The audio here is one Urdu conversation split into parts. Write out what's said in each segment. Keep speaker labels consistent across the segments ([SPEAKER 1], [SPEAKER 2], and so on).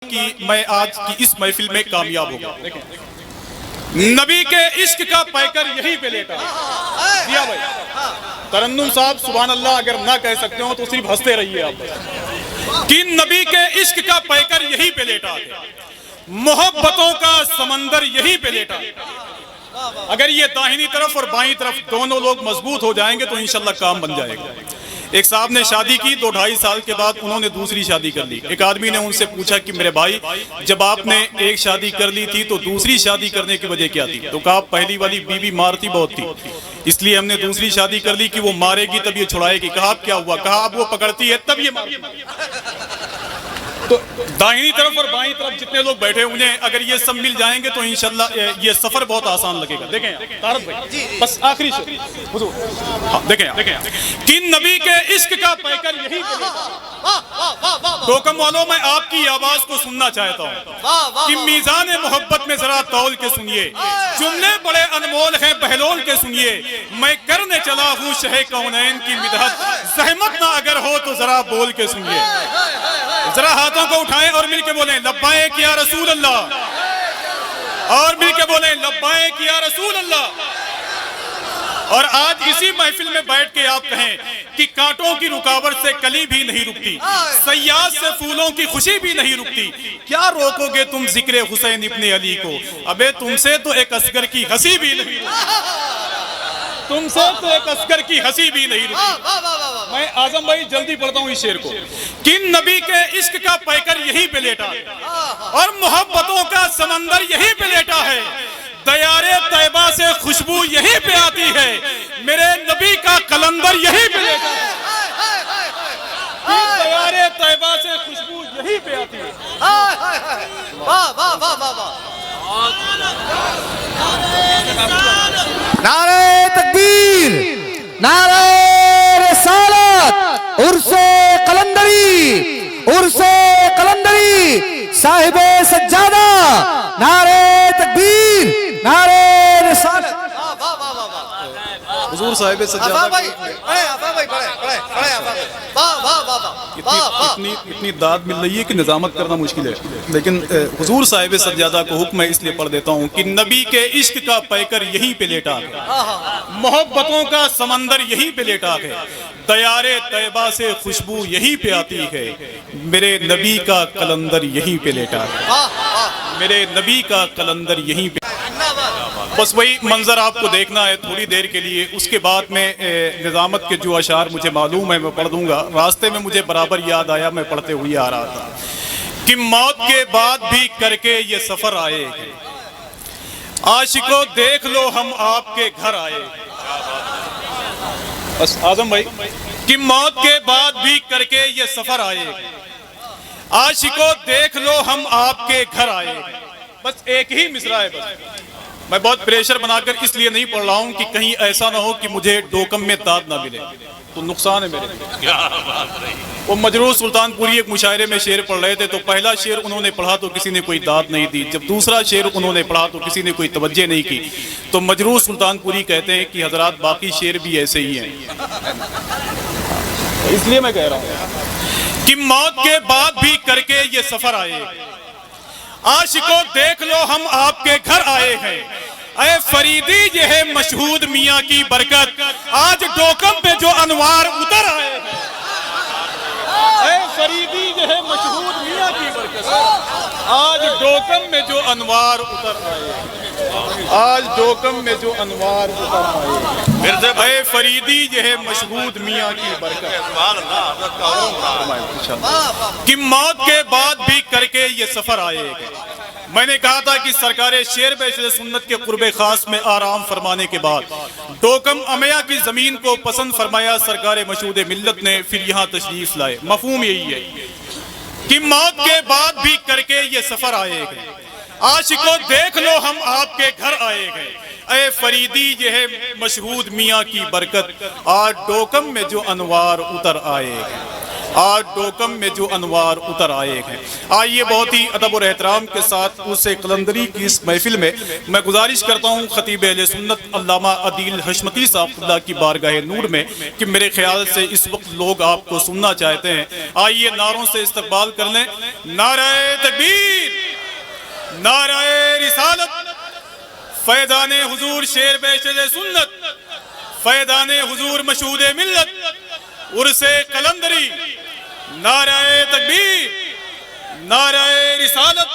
[SPEAKER 1] کہ میں آج کی اس محفل میں کامیاب ہوگا۔ نبی کے عشق کا پیکر یہی پہ لیٹا ہے۔ دیا بھائی ترنم صاحب سبحان اللہ اگر نہ کہہ سکتے ہو تو صرف ہنستے رہیے آپ کہ نبی کے عشق کا پیکر یہی پہ لیٹا ہے، محبتوں کا سمندر یہی پہ لیٹا ہے۔ اگر یہ داہنی طرف اور بائیں طرف دونوں لوگ مضبوط ہو جائیں گے تو انشاءاللہ کام بن جائے گا۔ ایک صاحب نے شادی کی 2-2.5 سال کے بعد انہوں نے دوسری شادی کر لی۔ ایک آدمی نے ان سے پوچھا کہ میرے بھائی جب آپ نے ایک شادی کر لی تھی تو دوسری شادی کرنے کی وجہ کیا تھی؟ تو کہا پہلی والی بیوی مارتی بہت تھی، اس لیے ہم نے دوسری شادی کر لی کہ وہ مارے گی تب یہ چھڑائے گی۔ کہا اب کیا ہوا؟ کہا اب وہ پکڑتی ہے تب یہ مارتی ہے۔ تو دائنی طرف اور بائیں طرف جتنے لوگ بیٹھے انہیں اگر یہ سب مل جائیں گے تو انشاءاللہ یہ سفر بہت آسان لگے گا۔ دیکھیں طارق بھائی بس آخری شعر حضور دیکھیں کہ نبی کے عشق کا پیکر یہی ڈوکم والوں میں آپ کی آواز کو سننا چاہتا ہوں کہ میزان محبت میں ذرا تول کے سنیے، جملے بڑے انمول ہیں بہلول کے سنیے، میں کرنے چلا ہوں شہ کونین کی مدحت، زحمت نہ اگر ہو تو ذرا بول کے سنیے۔ ذرا ہاتھوں کو اٹھائیں اور مل کے بولیں لبیک یا رسول اللہ، اور مل کے بولیں لبیک یا رسول اللہ۔ اور آج اسی محفل میں بیٹھ کے آپ کہیں کہ کانٹوں کی رکاوٹ سے کلی بھی نہیں رکتی، سیاد سے پھولوں کی خوشی بھی نہیں رکتی، کیا روکو گے تم ذکر حسین ابن علی کو؟ ابے تم سے تو ایک اصغر کی ہنسی بھی نہیں رکتی، تم سے تو ایک اصغر کی ہنسی بھی نہیں رکتی۔ میں اعظم بھائی جلدی پڑھتا ہوں اس شعر کو کہ نبی کے عشق کا پیکر یہی پہ لیٹا ہے اور محبتوں کا سمندر یہی پہ لیٹا ہے، دیار طیبہ سے خوشبو یہی پہ آتی ہے، میرے نبی کا قلندر یہی پہ لیٹا ہے، دیار طیبہ سے خوشبو یہی پہ آتی ہے۔
[SPEAKER 2] نعرہ تکبیر، نعرہ رسالت، عرس قلندری، عرس قلندری، صاحب سجادہ، نعرہ تکبیر، نعرہ رسالت۔
[SPEAKER 1] حضور صاحب سجادہ اتنی داد مل رہی ہے کہ نظامت کرنا مشکل ہے، لیکن حضور صاحب سجادہ کو حکم میں اس لیے پڑھ دیتا ہوں کہ نبی کے عشق کا پیکر یہی پہ لیٹا ہے، محبتوں کا سمندر یہی پہ لیٹا ہے، دیار طیبہ سے خوشبو یہی پہ آتی ہے، میرے نبی کا قلندر یہی پہ لیٹا ہے، میرے نبی کا قلندر یہی پہ۔ بس وہی منظر آپ کو دیکھنا ہے تھوڑی دیر کے لیے، اس کے بعد میں نظامت کے جو اشعار مجھے معلوم ہے میں پڑھ دوں گا۔ راستے میں مجھے برابر یاد آیا، میں پڑھتے ہوئے آ رہا تھا کہ موت کے بعد بھی کر کے یہ سفر آئے گے، عاشقوں دیکھ لو ہم آپ کے گھر آئے گے۔ بس اعظم بھائی کہ موت کے بعد بھی کر کے یہ سفر آئے گے، عاشقوں دیکھ لو ہم آپ کے گھر آئے گے۔ بس ایک ہی مصرع ہے، بس میں بہت پریشر بنا کر اس لیے نہیں پڑھ رہا ہوں کہ کہیں ایسا نہ ہو کہ مجھے ڈوکم میں داد نہ ملے تو نقصان ہے میرے لیے۔ وہ مجروح سلطان پوری ایک مشاعرے میں شعر پڑھ رہے تھے تو پہلا شعر انہوں نے پڑھا تو کسی نے کوئی داد نہیں دی، جب دوسرا شعر انہوں نے پڑھا تو کسی نے کوئی توجہ نہیں کی، تو مجروح سلطان پوری کہتے ہیں کہ حضرات باقی شعر بھی ایسے ہی ہیں، اس لیے میں کہہ رہا ہوں کہ موت کے بعد بھی کر کے یہ سفر آئے، عاشقوں دیکھ لو ہم آپ کے گھر آئے ہیں، اے فریدی یہ ہے مشہود میاں کی برکت، آج ڈوکم پہ جو انوار اتر آئے ہیں، اے فریدی یہ ہے مشہود میاں کی برکت، آج ڈوکم میں جو انوار اتر آئے ہیں، آج ڈوکم میں جو انوار اتر آئے ہیں، اے فریدی یہ ہے مشہود میاں کی برکت۔ کہ موت کے بعد بھی کر کے یہ سفر آئے گا۔ میں نے کہا تھا کہ سرکار شیر بیشر سنت کے قرب خاص میں آرام فرمانے کے بعد ڈوکم امیہ کی زمین کو پسند فرمایا سرکار مشہود ملت نے، پھر یہاں تشریف لائے۔ مفہوم یہی ہے کہ موت کے بعد بھی کر کے یہ سفر آئے گا، عاشقوں دیکھ لو ہم آپ کے گھر آئے گئے، اے فریدی یہ ہے مشہود میاں کی برکت، آج ڈوکم میں جو انوار اتر آئے گا۔ آج ڈوکم میں جو انوار اتر آئے ہیں۔ آئیے بہت ہی ادب اور احترام کے ساتھ عرس قلندری کی اس محفل میں گزارش کرتا ہوں خطیب اہل سنت علامہ عدیل حشمتی صاحب اللہ کی بارگاہ نور میں کہ میرے خیال سے اس وقت لوگ آپ کو سننا چاہتے ہیں۔ آئیے نعروں سے استقبال کر لیں۔ نعرہ تکبیر، نعرہ رسالت، فیضان حضور شیر بیشر سنت، فیضان حضور مشہود ملت، عرس قلندری، نعرہ تکبیر، نعرہ رسالت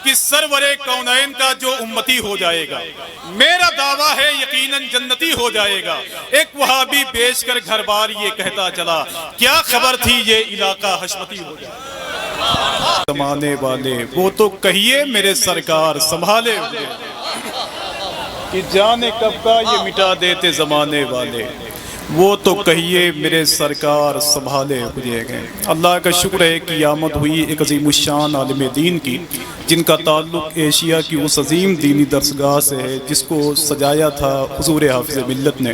[SPEAKER 1] کہ سرور کونین کا جو امتی ہو جائے گا میرا دعویٰ ہے یقیناً جنتی ہو جائے گا۔ ایک وہابی بیچ کر گھر بار یہ کہتا چلا کیا خبر تھی یہ علاقہ حشمتی ہو جائے گا۔ زمانے والے وہ تو کہیے میرے سرکار سنبھالے ہوئے کہ جانے کب کا یہ مٹا دیتے زمانے والے، وہ تو کہیے میرے سرکار سنبھالے ہوئے گئے۔ اللہ کا شکر ہے کہ آمد ہوئی ایک عظیم الشان عالم دین کی جن کا تعلق ایشیا کی اس عظیم دینی درسگاہ سے ہے جس کو سجایا تھا حضور حافظ ملت نے۔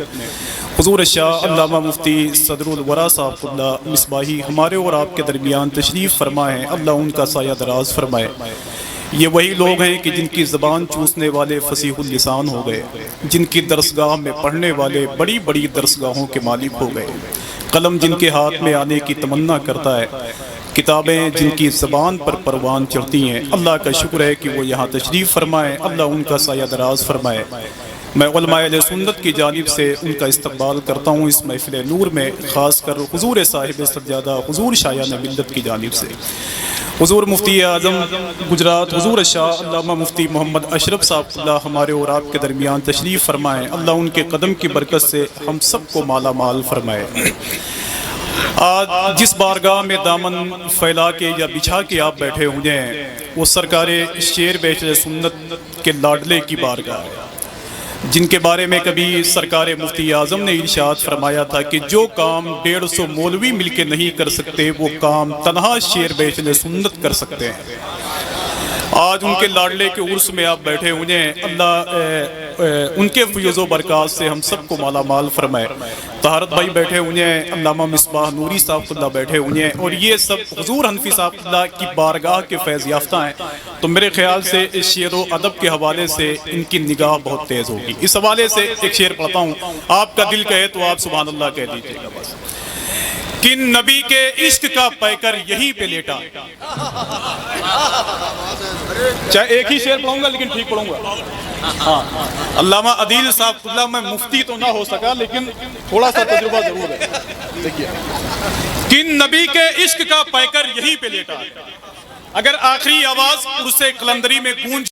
[SPEAKER 1] حضور شاہ علامہ مفتی صدر الورا صاحب اللہ مصباحی ہمارے اور آپ کے درمیان تشریف فرمائے، اللہ ان کا سایہ دراز فرمائے۔ یہ وہی لوگ ہیں کہ جن کی زبان چوسنے والے فصیح اللسان ہو گئے، جن کی درسگاہ میں پڑھنے والے بڑی بڑی درسگاہوں کے مالک ہو گئے، قلم جن کے ہاتھ میں آنے کی تمنا کرتا ہے، کتابیں جن کی زبان پر پروان چڑھتی ہیں۔ اللہ کا شکر ہے کہ وہ یہاں تشریف فرمائے، اللہ ان کا سایہ دراز فرمائے۔ میں علماء اہل سنت کی جانب سے ان کا استقبال کرتا ہوں اس محفل نور میں، خاص کر حضور صاحب سجادہ حضور شایان ملت کی جانب سے۔ حضور مفتی اعظم گجرات حضور شاہ علامہ مفتی محمد اشرف صاحب اللہ ہمارے اور آپ کے درمیان تشریف فرمائیں، اللہ ان کے قدم کی برکت سے ہم سب کو مالا مال فرمائے۔ آج جس بارگاہ میں دامن پھیلا کے یا بچھا کے آپ بیٹھے ہوئے ہیں وہ سرکار شیر بیشر سنت کے لاڈلے کی بارگاہ ہے، جن کے بارے میں کبھی سرکار مفتی اعظم نے ارشاد فرمایا تھا کہ جو کام 150 مولوی مل کے نہیں کر سکتے وہ کام تنہا شیر بیشر سنت کر سکتے ہیں۔ آج ان کے لاڈلے کے عرس میں آپ بیٹھے ہوئے ہیں، اللہ ان کے فیض و برکات سے ہم سب کو مالا مال فرمائے۔ طہارت بھائی بیٹھے ہوئے ہیں، علامہ مصباح نوری صاحب اللہ بیٹھے ہوئے ہیں، اور یہ سب حضور حنفی صاحب اللہ کی بارگاہ کے فیض یافتہ ہیں، تو میرے خیال سے اس شعر و ادب کے حوالے سے ان کی نگاہ بہت تیز ہوگی۔ اس حوالے سے ایک شعر پڑھتا ہوں، آپ کا دل کہے تو آپ سبحان اللہ کہہ دیجیے گا بس۔ کن نبی کے عشق کا پیکر یہیں پہ لیٹا، چاہے ایک ہی شعر پڑھوں گا لیکن ٹھیک پڑھوں گا۔ ہاں، علامہ عدیل صاحب اللہ، میں مفتی تو نہ ہو سکا لیکن تھوڑا سا تجربہ ضرور ہے۔ دیکھیے، کن نبی کے عشق کا پیکر یہیں پہ لیٹا، اگر آخری آواز عرس قلندری میں گونج